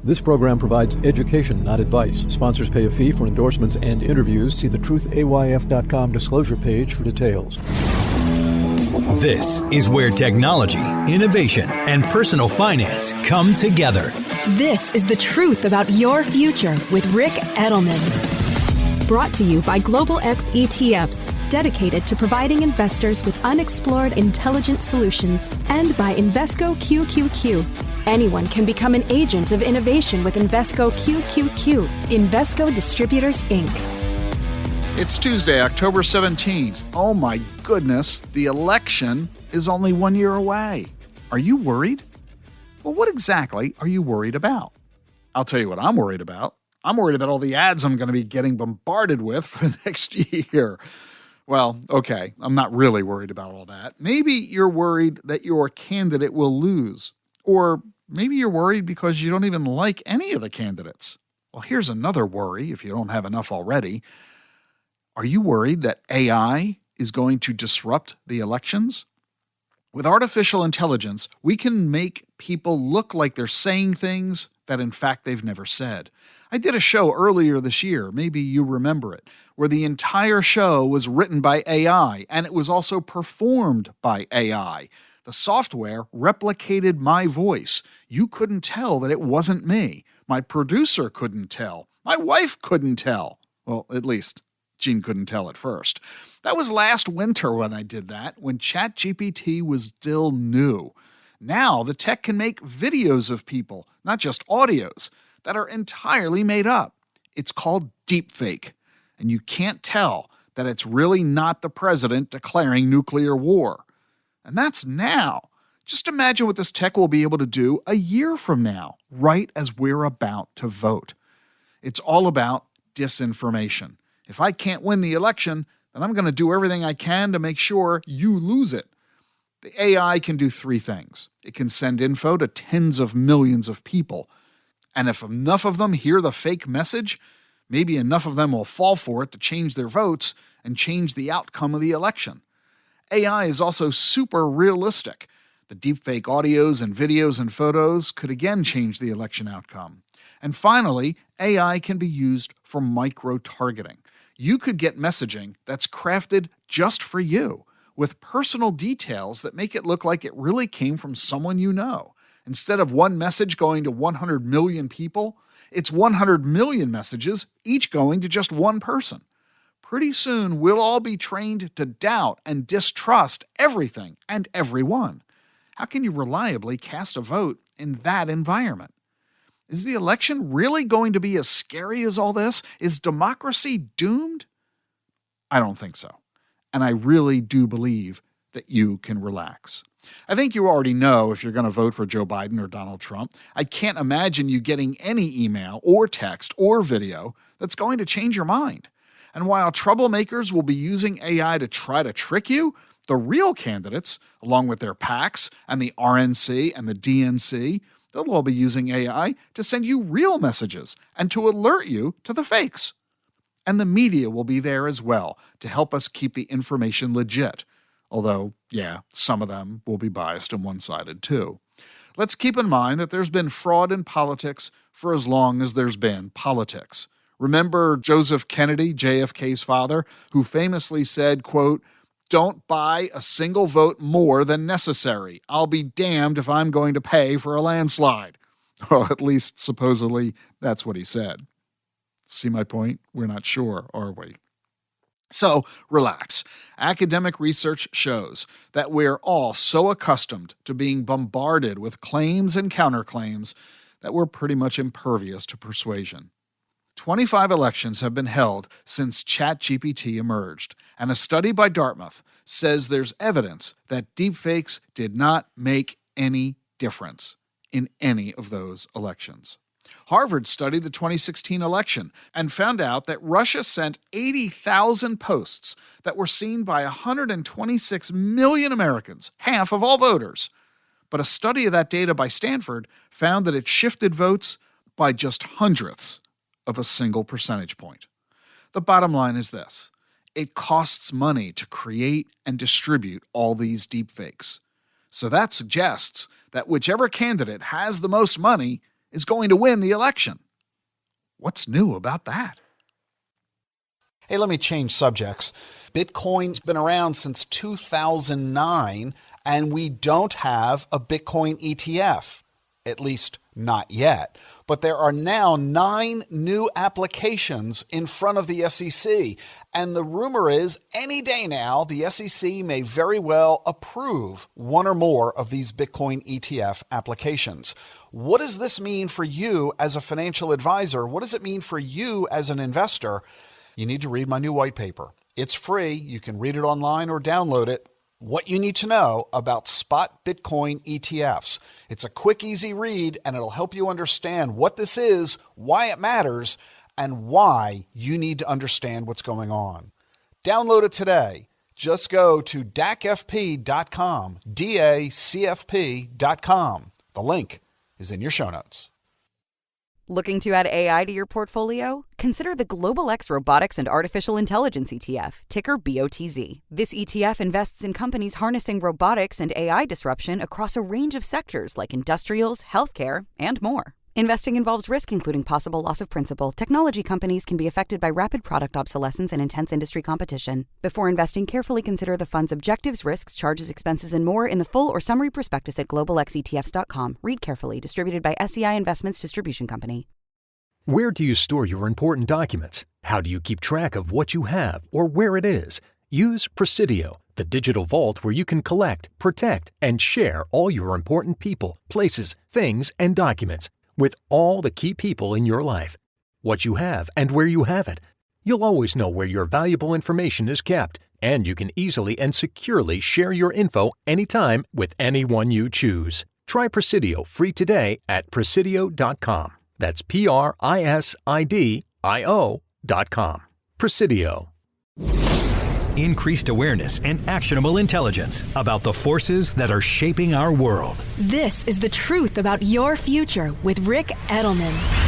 This program provides education, not advice. Sponsors pay a fee for endorsements and interviews. See the truthayf.com disclosure page for details. This is where technology, innovation, and personal finance come together. This is the truth about your future with Rick Edelman. Brought to you by Global X ETFs, dedicated to providing investors with unexplored intelligent solutions, and by Invesco QQQ. Anyone can become an agent of innovation with Invesco QQQ. Invesco Distributors, Inc. It's Tuesday, October 17th. Oh my goodness, the election is only 1 year away. Are you worried? Well, what exactly are you worried about? I'll tell you what I'm worried about. I'm worried about all the ads I'm going to be getting bombarded with for the next year. Well, okay, I'm not really worried about all that. Maybe you're worried that your candidate will lose. Or maybe you're worried because you don't even like any of the candidates. Well, here's another worry, if you don't have enough already. Are you worried that AI is going to disrupt the elections? With artificial intelligence, we can make people look like they're saying things that in fact they've never said. I did a show earlier this year, maybe you remember it, where the entire show was written by AI and it was also performed by AI. The software replicated my voice. You couldn't tell that it wasn't me. My producer couldn't tell. My wife couldn't tell. Well, at least Jean couldn't tell at first. That was last winter when I did that, when ChatGPT was still new. Now the tech can make videos of people, not just audios, that are entirely made up. It's called deepfake, and you can't tell that it's really not the president declaring nuclear war. And that's now. Just imagine what this tech will be able to do a year from now, right as we're about to vote. It's all about disinformation. If I can't win the election, then I'm going to do everything I can to make sure you lose it. The AI can do three things. It can send info to tens of millions of people. And if enough of them hear the fake message, maybe enough of them will fall for it to change their votes and change the outcome of the election. AI is also super realistic. The deepfake audios and videos and photos could again change the election outcome. And finally, AI can be used for micro-targeting. You could get messaging that's crafted just for you, with personal details that make it look like it really came from someone you know. Instead of one message going to 100 million people, it's 100 million messages, each going to just one person. Pretty soon, we'll all be trained to doubt and distrust everything and everyone. How can you reliably cast a vote in that environment? Is the election really going to be as scary as all this? Is democracy doomed? I don't think so. And I really do believe that you can relax. I think you already know if you're going to vote for Joe Biden or Donald Trump. I can't imagine you getting any email or text or video that's going to change your mind. And while troublemakers will be using AI to try to trick you, the real candidates, along with their PACs and the RNC and the DNC, they'll all be using AI to send you real messages and to alert you to the fakes. And the media will be there as well to help us keep the information legit. Although, yeah, some of them will be biased and one-sided too. Let's keep in mind that there's been fraud in politics for as long as there's been politics. Remember Joseph Kennedy, JFK's father, who famously said, quote, "Don't buy a single vote more than necessary. I'll be damned if I'm going to pay for a landslide." Or at least, supposedly, that's what he said. See my point? We're not sure, are we? So, relax. Academic research shows that we're all so accustomed to being bombarded with claims and counterclaims that we're pretty much impervious to persuasion. 25 elections have been held since ChatGPT emerged, and a study by Dartmouth says there's evidence that deepfakes did not make any difference in any of those elections. Harvard studied the 2016 election and found out that Russia sent 80,000 posts that were seen by 126 million Americans, half of all voters. But a study of that data by Stanford found that it shifted votes by just hundredths of a single percentage point. The bottom line is this: it costs money to create and distribute all these deepfakes. So that suggests that whichever candidate has the most money is going to win the election. What's new about that? Hey, let me change subjects. Bitcoin's been around since 2009, and we don't have a Bitcoin ETF, at least not yet. But there are now 9 new applications in front of the SEC, and the rumor is any day now the SEC may very well approve one or more of these Bitcoin ETF applications. What does this mean for you as a financial advisor? What does it mean for you as an investor? You need to read my new white paper. It's free. You can read it online or download it. What you need to know about spot Bitcoin ETFs. It's a quick, easy read, and it'll help you understand what this is, why it matters, and why you need to understand what's going on. Download it today. Just go to dacfp.com, DACFP.com. The link is in your show notes. Looking to add AI to your portfolio? Consider the Global X Robotics and Artificial Intelligence ETF, ticker BOTZ. This ETF invests in companies harnessing robotics and AI disruption across a range of sectors like industrials, healthcare, and more. Investing involves risk, including possible loss of principal. Technology companies can be affected by rapid product obsolescence and intense industry competition. Before investing, carefully consider the fund's objectives, risks, charges, expenses, and more in the full or summary prospectus at globalxetfs.com. Read carefully. Distributed by SEI Investments Distribution Company. Where do you store your important documents? How do you keep track of what you have or where it is? Use Presidio, the digital vault where you can collect, protect, and share all your important people, places, things, and documents with all the key people in your life. What you have and where you have it. You'll always know where your valuable information is kept, and you can easily and securely share your info anytime with anyone you choose. Try Presidio free today at Presidio.com. That's Presidio.com. Presidio. Increased awareness and actionable intelligence about the forces that are shaping our world. This is The Truth About Your Future with Rick Edelman.